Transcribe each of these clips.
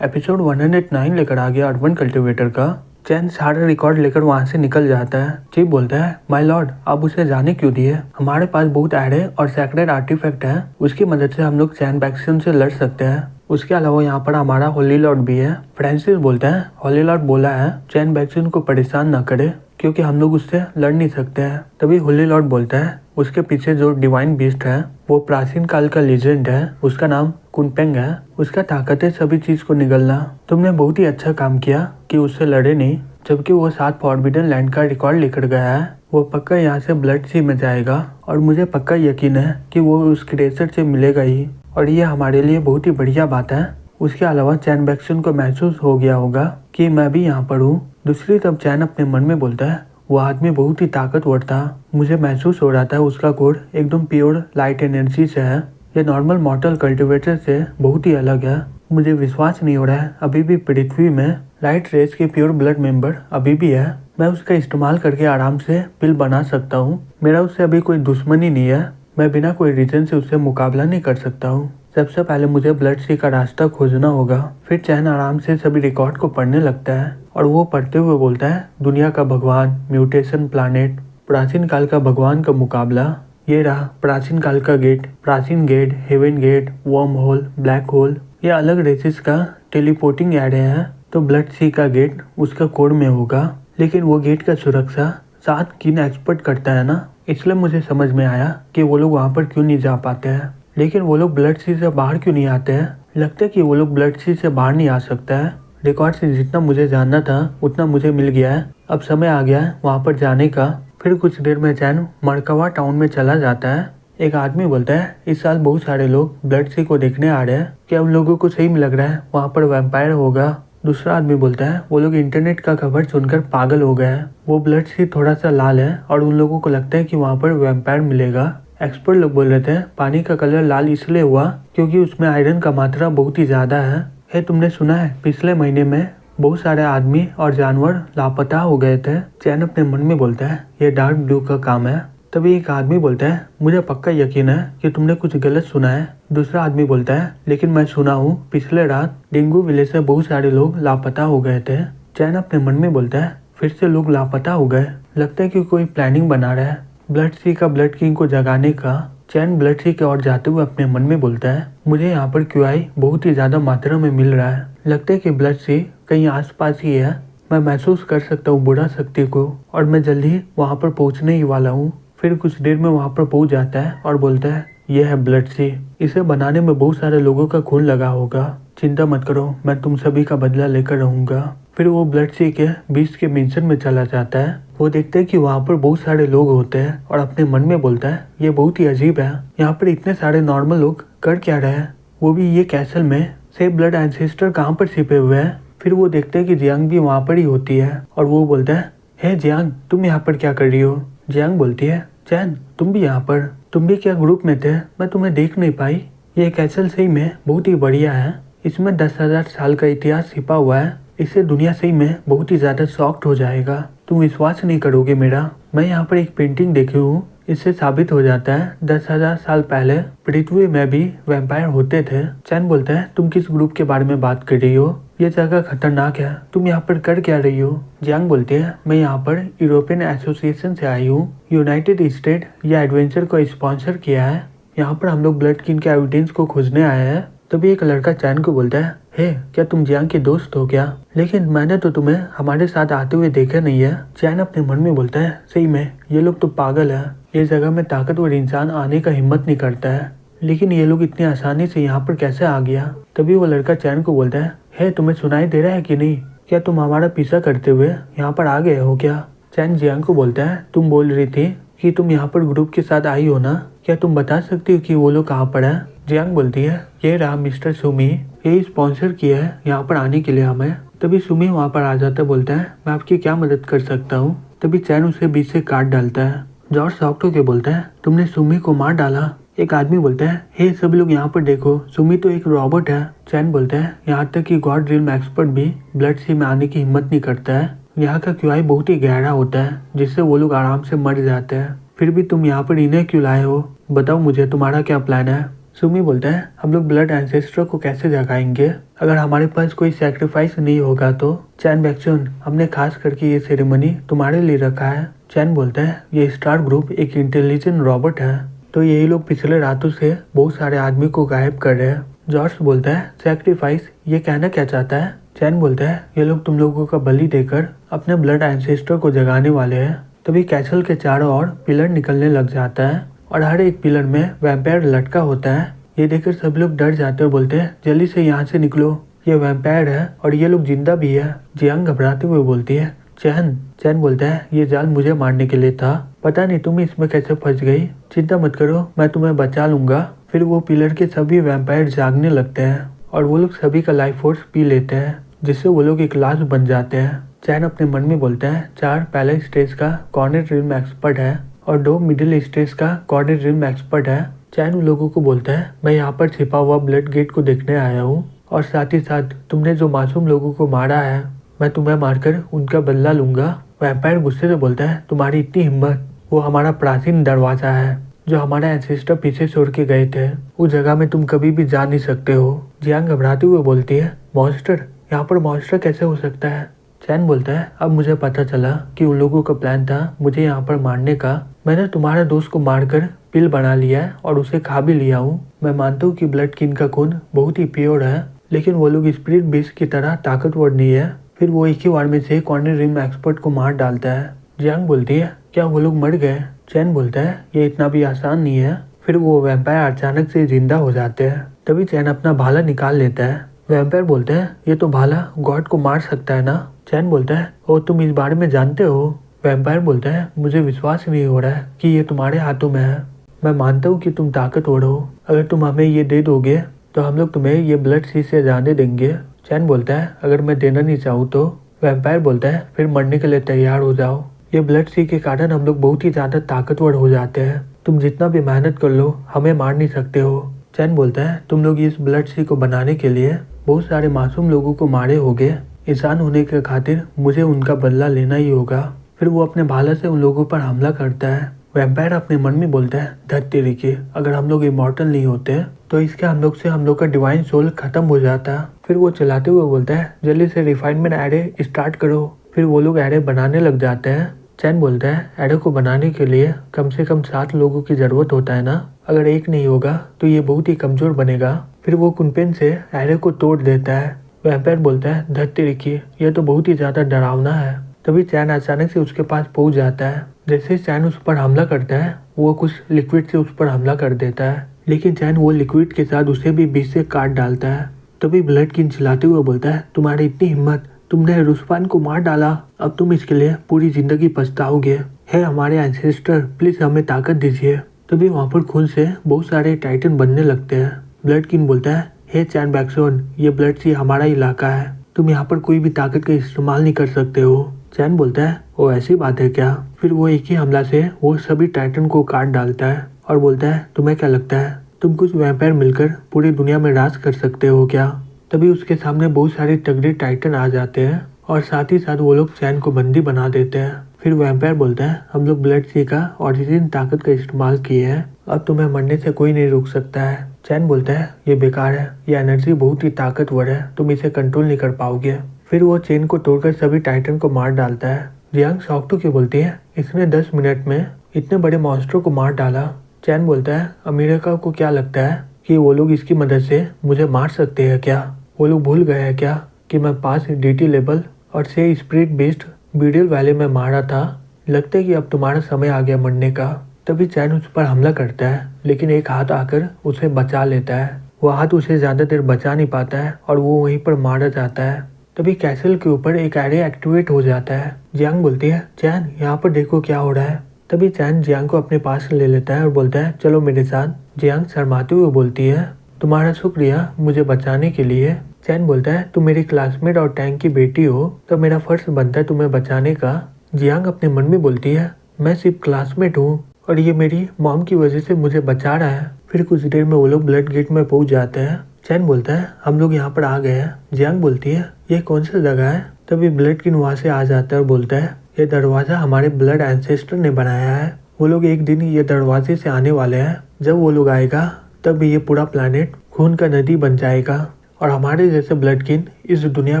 Episode 109 लेकर आ गया urban cultivator का। चैन सारा रिकॉर्ड लेकर वहाँ से निकल जाता है। चीफ बोलता है, माय लॉर्ड, आप उसे जाने क्यों दिए? हमारे पास बहुत एडे और सैक्रेड आर्टिफैक्ट है, उसकी मदद से हम लोग चैन बैक्सन से लड़ सकते हैं। उसके अलावा यहाँ पर हमारा होली लॉर्ड भी है। फ्रांसिस बोलता है, होली लॉर्ड बोला है चैन बैक्सन को परेशान न करे क्योंकि हम लोग उससे लड़ नहीं सकते हैं। तभी होली लॉर्ड बोलता है, उसके पीछे जो डिवाइन बीस्ट है वो प्राचीन काल का लीजेंड है, उसका नाम कुनपेंग है। उसका ताकत है सभी चीज को निगलना। तुमने बहुत ही अच्छा काम किया कि उससे लड़े नहीं, जबकि वो 7 फॉरबिडन लैंड का रिकॉर्ड लेकर गया है। वो पक्का यहाँ से ब्लड सी में जाएगा और मुझे पक्का यकीन है कि वो उस क्रिएचर से मिलेगा ही, और ये हमारे लिए बहुत ही बढ़िया बात है। उसके अलावा चैन बैक्सन को महसूस हो गया होगा कि मैं भी यहाँ पर हूँ। दूसरी तरफ चैन अपने मन में बोलता है, वो आदमी बहुत ही ताकतवर था। मुझे महसूस हो रहा था उसका कोड एकदम प्योर लाइट एनर्जी से है। ये नॉर्मल मॉर्टल कल्टीवेटर से बहुत ही अलग है। मुझे विश्वास नहीं हो रहा है अभी भी पृथ्वी में लाइट रेस के प्योर ब्लड मेंबर अभी भी है। मैं उसका इस्तेमाल करके आराम से पिल बना सकता हूँ। मेरा उससे अभी कोई दुश्मनी नहीं है। मैं बिना कोई रीजन से उससे मुकाबला नहीं कर सकता हूँ। सबसे पहले मुझे ब्लड सी का रास्ता खोजना होगा। फिर चैन आराम से सभी रिकॉर्ड को पढ़ने लगता है और वो पढ़ते हुए बोलता है, दुनिया का भगवान, म्यूटेशन प्लानेट, प्राचीन काल का भगवान का मुकाबला, ये रहा प्राचीन काल का गेट, प्राचीन gate, heaven gate, wormhole, black hole. ये अलग रेसिस का टेलीपोर्टिंग एरे है। तो ब्लड सी का गेट उसका कोड में होगा, लेकिन वो गेट का सुरक्षा 7 किन एक्सपर्ट करता है ना, इसलिए मुझे समझ में आया कि वो लोग वहाँ पर क्यों नहीं जा पाते हैं। लेकिन वो लोग ब्लड सी से बाहर क्यों नहीं आते हैं? लगता है कि वो लोग ब्लड सी से बाहर नहीं आ सकता है। रिकॉर्ड से जितना मुझे जानना था उतना मुझे मिल गया है। अब समय आ गया है वहाँ पर जाने का। फिर कुछ देर में चैन मरकवा टाउन में चला जाता है। एक आदमी बोलता है, इस साल बहुत सारे लोग ब्लड सी को देखने आ रहे हैं। क्या उन लोगों को सही में लग रहा है वहाँ पर वैम्पायर होगा? दूसरा आदमी बोलता है, वो लोग इंटरनेट का खबर सुनकर पागल हो गए हैं। वो ब्लड सी थोड़ा सा लाल है और उन लोगों को लगता है कि वहाँ पर वैम्पायर मिलेगा। एक्सपर्ट लोग बोल रहे थे पानी का कलर लाल इसलिए हुआ क्योंकि उसमें आयरन का मात्रा बहुत ही ज्यादा है। तुमने सुना है पिछले महीने में बहुत सारे आदमी और जानवर लापता हो गए थे? चैन अपने मन में बोलता है, ये डार्क ब्लू का काम है। तभी एक आदमी बोलता है, मुझे पक्का यकीन है कि तुमने कुछ गलत सुना है। दूसरा आदमी बोलता है, लेकिन मैं सुना हूँ पिछले रात डेंगू विलेज से बहुत सारे लोग लापता हो गए थे। चैन अपने मन में बोलता है, फिर से लोग लापता हो गए? लगता है कि कोई प्लानिंग बना रहा है ब्लड सी का ब्लड किंग को जगाने का। चैन ब्लड सी की ओर जाते हुए अपने मन में बोलता है, मुझे यहाँ पर QI बहुत ही ज्यादा मात्रा में मिल रहा है। लगता है कि ब्लड सी कहीं आसपास ही है। मैं महसूस कर सकता हूँ बुरा शक्ति को और मैं जल्दी वहाँ पर पहुँचने ही वाला हूँ। फिर कुछ देर में वहाँ पर पहुँच जाता है और बोलता है, यह है ब्लड सी। इसे बनाने में बहुत सारे लोगों का खून लगा होगा। चिंता मत करो, मैं तुम सभी का बदला लेकर रहूंगा। फिर वो ब्लड सी के बीच के मिशन में चला जाता है। वो देखते हैं कि वहाँ पर बहुत सारे लोग होते हैं और अपने मन में बोलता है, ये बहुत ही अजीब है, यहाँ पर इतने सारे नॉर्मल लोग कर क्या रहे हैं, वो भी ये कैसल में। से ब्लड एंसेस्टर कहाँ पर छिपे हुए हैं? फिर वो देखते हैं कि जियांग भी वहाँ पर ही होती है और वो बोलता है, हे जियांग, तुम यहाँ पर क्या कर रही हो? जियांग बोलती है, चैन तुम भी यहाँ पर? तुम भी क्या ग्रुप में थे? मैं तुम्हें देख नहीं पाई। ये कैसल सही में बहुत ही बढ़िया है। इसमें 10,000 साल का इतिहास छिपा हुआ है। इससे दुनिया सही में बहुत ही ज्यादा शॉक्ड हो जाएगा। तुम विश्वास नहीं करोगे मेरा। मैं यहाँ पर एक पेंटिंग देखी हूँ, इससे साबित हो जाता है 10,000 साल पहले पृथ्वी में भी वैम्पायर होते थे। चैन बोलता है, तुम किस ग्रुप के बारे में बात कर रही हो? ये जगह खतरनाक है, तुम यहाँ पर कर क्या रही हो? जियांग बोलती है, मैं यहाँ पर यूरोपियन एसोसिएशन से आई हूँ। यूनाइटेड स्टेट या एडवेंचर को स्पॉन्सर किया है। यहाँ पर हम लोग ब्लड किंग के एविडेंस को खोजने आए हैं। तभी एक लड़का चैन को बोलता है, हे क्या तुम जियांग के दोस्त हो क्या? लेकिन मैंने तो तुम्हें हमारे साथ आते हुए देखा नहीं है। चैन अपने मन में बोलता है, सही में ये लोग तो पागल है। ये जगह में ताकतवर इंसान आने का हिम्मत नहीं करता है, लेकिन ये लोग इतनी आसानी से यहाँ पर कैसे आ गया? तभी वो लड़का चैन को बोलता है, हे तुम्हें सुनाई दे रहा है कि नहीं? क्या तुम हमारा पीछा करते हुए यहाँ पर आ गए हो क्या? चैन जियांग को बोलता है, तुम बोल रही थी कि तुम यहाँ पर ग्रुप के साथ आई हो ना, क्या तुम बता सकती हो कि वो लोग कहाँ पर है? जियांग बोलती है, ये रहा मिस्टर सुमी, ये स्पॉन्सर किया है यहाँ पर आने के लिए हमें। तभी सुमी वहाँ पर आ जाता है, बोलता है, मैं आपकी क्या मदद कर सकता हूँ? तभी चैन उसे बीच से काट डालता है। जॉर्ज शॉक्ड होकर बोलता है, तुमने सुमी को मार डाला? एक आदमी बोलता है, हे सभी लोग यहाँ पर देखो, सुमी तो एक रॉबोट है। चैन बोलता है, यहाँ तक कि गॉड रियल्म एक्सपर्ट भी ब्लड सी में आने की हिम्मत नहीं करता है। यहाँ का QI बहुत ही गहरा होता है, जिससे वो लोग आराम से मर जाते हैं। फिर भी तुम यहाँ पर इन्हें क्यों लाए हो? बताओ मुझे, तुम्हारा क्या प्लान है? सुमी बोलता है हम लोग ब्लड एंसेस्टर को कैसे जगाएंगे अगर हमारे पास कोई सैक्रिफाइस नहीं होगा तो। चैन बैक्सन हमने खास करके ये सेरेमनी तुम्हारे लिए रखा है। चैन बोलता है ये स्टार ग्रुप एक इंटेलिजेंट रॉबोट है तो यही लोग पिछले रातों से बहुत सारे आदमी को गायब कर रहे हैं। जॉर्ज बोलता है सैक्रिफाइस ये कहना क्या चाहता है। चैन बोलता है ये लोग तुम लोगों का बलि देकर अपने ब्लड एंसेस्टर को जगाने वाले हैं। तभी कैसल के चारों ओर पिलर निकलने लग जाता है और हर एक पिलर में वैम्पायर लटका होता है। ये देखकर सब लोग डर जाते और बोलते हैं जल्दी से यहाँ से निकलो, ये वैम्पायर है और ये लोग जिंदा भी है। जियांग घबराते हुए बोलती है चैन बोलता है ये जाल मुझे मारने के लिए था, पता नहीं तुम इसमें कैसे फंस गई, चिंता मत करो मैं तुम्हें बचा लूंगा। फिर वो पिलर के सभी वैम्पायर जागने लगते हैं और वो लोग सभी का लाइफ फोर्स पी लेते हैं जिससे वो लोग एक लाश बन जाते हैं। चैन अपने मन में बोलता है 4 पहले स्टेज का कॉर्नर ड्रीम एक्सपर्ट है और 2 मिडिल स्टेज का कॉर्नर ड्रीम एक्सपर्ट है। चैन उन लोगों को बोलता है मैं यहाँ पर छिपा हुआ ब्लड गेट को देखने आया हूँ और साथ ही साथ तुमने जो मासूम लोगों को मारा है मैं तुम्हें मारकर उनका बदला लूंगा। वैम्पायर गुस्से से बोलता है तुम्हारी इतनी हिम्मत, वो हमारा प्राचीन दरवाजा है जो हमारा एंसेस्टर पीछे छोड़ के गए थे, उस जगह में तुम कभी भी जा नहीं सकते हो। जियांग घबराते हुए बोलती है मॉन्स्टर, यहाँ पर मॉन्स्टर कैसे हो सकता है। चैन बोलता है अब मुझे पता चला कि उन लोगों का प्लान था मुझे यहाँ पर मारने का। मैंने तुम्हारे दोस्त को मारकर पिल बना लिया है और उसे खा भी लिया हूँ। मैं मानता हूँ कि ब्लड किन का खून बहुत ही प्योर है लेकिन वो लोग स्पिरिट बीस्ट की तरह ताकतवर नहीं है। फिर वो एक ही बार में से कॉर्नर ड्रीम एक्सपर्ट को मार डालता है। जियांग बोलती है क्या वो लोग मर गए। चैन बोलता है ये इतना भी आसान नहीं है। फिर वो वैम्पायर अचानक से जिंदा हो जाते हैं। तभी चैन अपना भाला निकाल लेता है। वैम्पायर बोलते हैं ये तो भाला गॉड को मार सकता है ना। चैन बोलता है ओ तुम इस बारे में जानते हो। वैम्पायर बोलता है मुझे विश्वास नहीं हो रहा है कि ये तुम्हारे हाथों में है। मैं मानता हूँ कि तुम ताकतवर हो, अगर तुम हमें ये दे दोगे तो हम लोग तुम्हें ये ब्लड सी से जाने देंगे। चैन बोलता है अगर मैं देना नहीं चाहूँ तो। वैम्पायर बोलता है फिर मरने के लिए तैयार हो जाओ, ये ब्लड सी के कारण हम लोग बहुत ही ज्यादा ताकतवर हो जाते हैं, तुम जितना भी मेहनत कर लो हमें मार नहीं सकते हो। चैन बोलता है तुम लोग इस ब्लड सी को बनाने के लिए बहुत सारे मासूम लोगों को मारे होगे, इंसान होने के खातिर मुझे उनका बदला लेना ही होगा। फिर वो अपने भाला से उन लोगों पर हमला करता है। वैम्पायर अपने मन में बोलता है धत तेरी की, अगर हम लोग इमॉर्टल नहीं होते तो इसके हम लोग का डिवाइन सोल खत्म हो जाता। फिर वो चलाते हुए बोलता है जल्दी से रिफाइनमेंट एरे स्टार्ट करो। फिर वो लोग एरे बनाने लग जाते हैं। चैन बोलता है एरे को बनाने के लिए कम से कम 7 लोगों की जरूरत होता है ना, अगर एक नहीं होगा तो ये बहुत ही कमजोर बनेगा। फिर वो कुनपेन से एरे को तोड़ देता है। वैम्पायर बोलता है धत तेरी की, ये तो बहुत ही ज्यादा डरावना है। तभी चैन अचानक से उसके पास पहुंच जाता है। जैसे चैन उस पर हमला करता है वो कुछ लिक्विड से उस पर हमला कर देता है, लेकिन चैन वो लिक्विड के साथ उसे भी बीच से काट डालता है। तभी ब्लड किंग चिल्लाते हुए बोलता है तुम्हारी इतनी हिम्मत, तुमने रुस्पान को मार डाला, अब तुम इसके लिए पूरी जिंदगी पछताओगे। है हमारे एंसेस्टर प्लीज हमें ताकत दीजिए। तभी वहाँ पर खून से बहुत सारे टाइटन बनने लगते हैं। ब्लड किंग बोलता है हे चैन बैक्सन, ये ब्लड सी हमारा इलाका है, तुम यहाँ पर कोई भी ताकत का इस्तेमाल नहीं कर सकते हो। चैन बोलता है वो ऐसी बात है क्या। फिर वो एक ही हमला से वो सभी टाइटन को काट डालता है और बोलता है तुम्हें क्या लगता है तुम कुछ वैम्पायर मिलकर पूरी दुनिया में राज कर सकते हो क्या। तभी उसके सामने बहुत सारे तगड़े टाइटन आ जाते हैं और साथ ही साथ वो लोग चैन को बंदी बना देते हैं। फिर वैम्पायर बोलता है हम लोग ब्लड सी का ओरिजिन ताकत का इस्तेमाल किए हैं, अब तुम्हें मरने से कोई नहीं रोक सकता है। चैन बोलता है ये बेकार है, ये एनर्जी बहुत ही ताकतवर है, तुम इसे कंट्रोल नहीं कर पाओगे। फिर वो चेन को तोड़कर सभी टाइटन को मार डालता है। जियांग शॉक टू के बोलती है इसने 10 मिनट में इतने बड़े मॉन्स्टर को मार डाला। चैन बोलता है अमेरिका को क्या लगता है कि वो लोग इसकी मदद से मुझे मार सकते हैं क्या, वो लोग भूल गए हैं क्या कि मैं 5 DT लेवल और 6 स्पिरिट बेस्ड बीडियल वैली में मारा था, लगता है कि अब तुम्हारा समय आ गया मरने का। तभी चैन उस पर हमला करता है लेकिन एक हाथ आकर उसे बचा लेता है। वो हाथ उसे ज्यादा देर बचा नहीं पाता है और वो वहीं पर मारा जाता है। तभी कैसल के ऊपर एक एरे एक्टिवेट हो जाता है। जियांग बोलती है चैन यहाँ पर देखो क्या हो रहा है। तभी चैन जियांग को अपने पास ले लेता है और बोलता है चलो मेरे साथ। जियांग शर्माते हुए बोलती है तुम्हारा शुक्रिया मुझे बचाने के लिए। चैन बोलता है तुम मेरी क्लासमेट और टैंक की बेटी हो तो मेरा फर्ज बनता है तुम्हें बचाने का। जियांग अपने मन में बोलती है मैं सिर्फ क्लासमेट हूँ और ये मेरी मॉम की वजह से मुझे बचा रहा है। फिर कुछ देर में वो लोग ब्लड गेट में पहुंच जाते हैं। चैन बोलता है हम लोग यहाँ पर आ गए हैं। जियांग बोलती है ये कौन सा जगह है। तभी ब्लड किंग वहाँ से आ जाता है और बोलता है ये दरवाजा हमारे ब्लड एंसेस्टर ने बनाया है, वो लोग एक दिन ये दरवाजे से आने वाले हैं, जब वो लोग आएगा तब ये पूरा प्लानेट खून का नदी बन जाएगा और हमारे जैसे ब्लडकिन इस दुनिया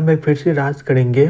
में फिर से राज करेंगे।